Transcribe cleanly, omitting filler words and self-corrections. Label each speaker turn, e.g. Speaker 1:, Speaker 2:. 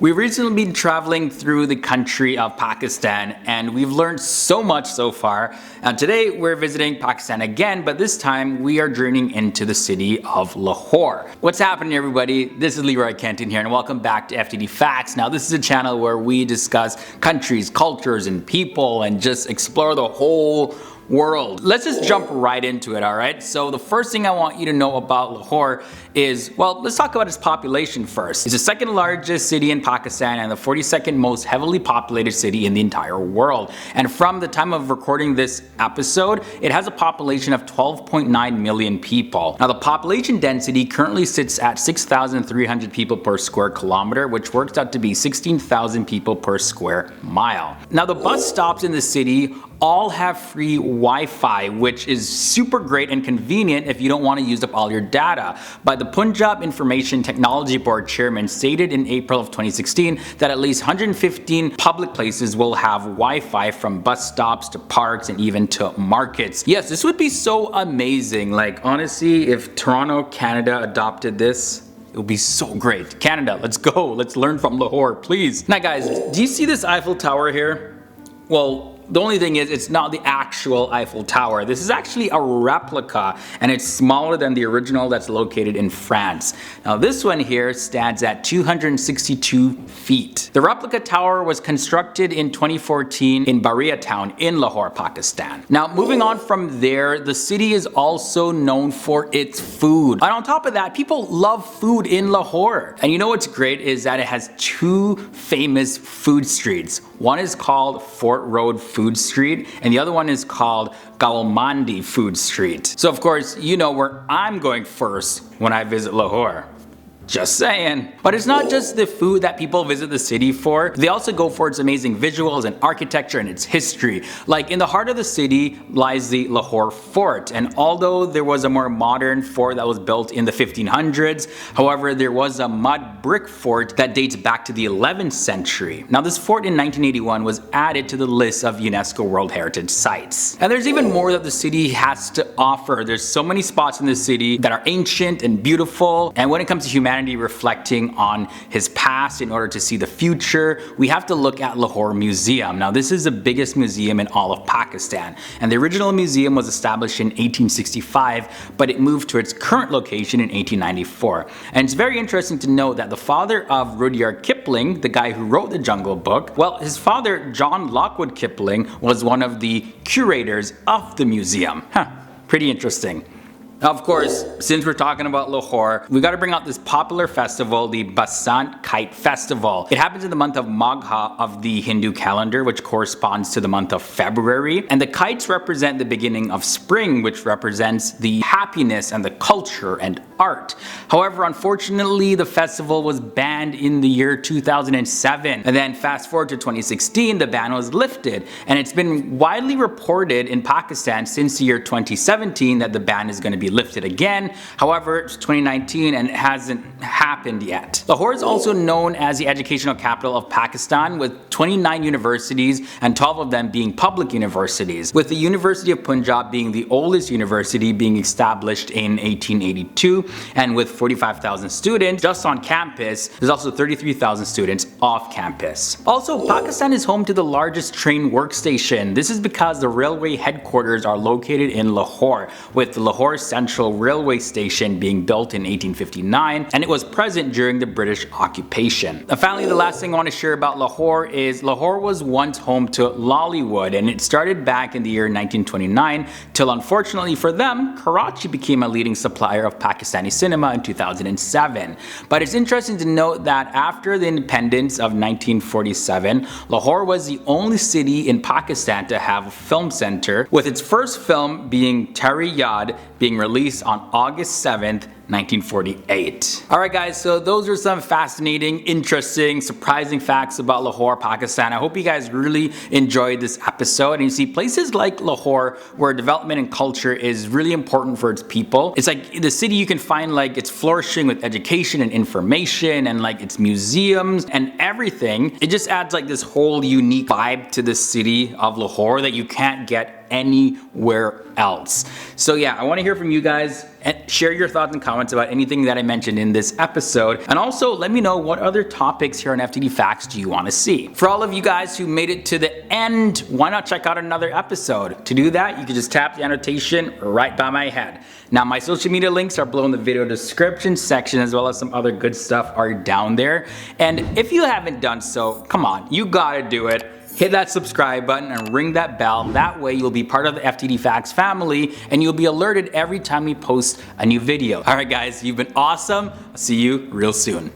Speaker 1: We've recently been traveling through the country of Pakistan and we've learned so much so far. And today we're visiting Pakistan again, but this time we are journeying into the city of Lahore. What's happening, everybody? This is Leroy Kenton here and welcome back to FTD Facts. Now this is a channel where we discuss countries, cultures, and people and just explore the whole world. Let's just jump right into it, alright? So the first thing I want you to know about Lahore is, well, let's talk about its population first. It's the second largest city in Pakistan and the 42nd most heavily populated city in the entire world. And from the time of recording this episode, it has a population of 12.9 million people. Now the population density currently sits at 6,300 people per square kilometer, which works out to be 16,000 people per square mile. Now the bus stops in the city all have free Wi-Fi, which is super great and convenient if you don't want to use up all your data. But the Punjab Information Technology Board chairman stated in April of 2016 that at least 115 public places will have Wi-Fi, from bus stops to parks and even to markets. Yes, this would be so amazing. Like honestly, if Toronto, Canada adopted this, it would be so great. Canada, let's go. Let's learn from Lahore, please. Now guys, do you see this Eiffel Tower here? Well, the only thing is, it's not the actual Eiffel Tower. This is actually a replica and it's smaller than the original that's located in France. Now this one here stands at 262 feet. The replica tower was constructed in 2014 in Baria town in Lahore, Pakistan. Now moving on from there, the city is also known for its food. And on top of that, people love food in Lahore. And you know what's great is that it has two famous food streets. One is called Fort Road Food Street and the other one is called Gawalmandi Food Street. So of course, you know where I'm going first when I visit Lahore. Just saying. But it's not just the food that people visit the city for. They also go for its amazing visuals and architecture and its history. Like in the heart of the city lies the Lahore Fort. And although there was a more modern fort that was built in the 1500s, however, there was a mud brick fort that dates back to the 11th century. Now this fort in 1981 was added to the list of UNESCO World Heritage Sites. And there's even more that the city has to offer. There's so many spots in the city that are ancient and beautiful. And when it comes to humanity reflecting on his past in order to see the future, we have to look at Lahore Museum. Now this is the biggest museum in all of Pakistan, and the original museum was established in 1865, but it moved to its current location in 1894. And it's very interesting to note that the father of Rudyard Kipling, the guy who wrote the Jungle Book, well, his father John Lockwood Kipling was one of the curators of the museum. Pretty interesting. Now, of course, since we're talking about Lahore, we got to bring out this popular festival, the Basant Kite Festival. It happens in the month of Magha of the Hindu calendar, which corresponds to the month of February. And the kites represent the beginning of spring, which represents the happiness and the culture and art. However, unfortunately, the festival was banned in the year 2007. And then fast forward to 2016, the ban was lifted. And it's been widely reported in Pakistan since the year 2017 that the ban is going to be lifted again. However, it's 2019 and it hasn't happened yet. Lahore is also known as the educational capital of Pakistan, with 29 universities and 12 of them being public universities, with the University of Punjab being the oldest university, being established in 1882, and with 45,000 students just on campus. There's also 33,000 students off campus. Also, Pakistan is home to the largest train workstation. This is because the railway headquarters are located in Lahore, with the Lahore Central Railway Station being built in 1859, and it was present during the British occupation. And finally, the last thing I want to share about Lahore is Lahore was once home to Lollywood, and it started back in the year 1929 till, unfortunately for them, Karachi became a leading supplier of Pakistani cinema in 2007. But it's interesting to note that after the independence of 1947, Lahore was the only city in Pakistan to have a film center, with its first film being Tari Yad being released on August 7th, 1948. Alright guys, so those are some fascinating, interesting, surprising facts about Lahore, Pakistan. I hope you guys really enjoyed this episode. And you see, places like Lahore, where development and culture is really important for its people. It's like the city you can find like it's flourishing with education and information and like its museums and everything. It just adds like this whole unique vibe to the city of Lahore that you can't get get anywhere else. So yeah, I want to hear from you guys and share your thoughts and comments about anything that I mentioned in this episode. And also let me know what other topics here on FTD Facts do you want to see. For all of you guys who made it to the end, why not check out another episode? To do that, you can just tap the annotation right by my head. Now my social media links are below in the video description section, as well as some other good stuff are down there. And if you haven't done so, come on, you gotta do it. Hit that subscribe button and ring that bell. That way you'll be part of the FTD Facts family and you'll be alerted every time we post a new video. Alright guys, you've been awesome. I'll see you real soon.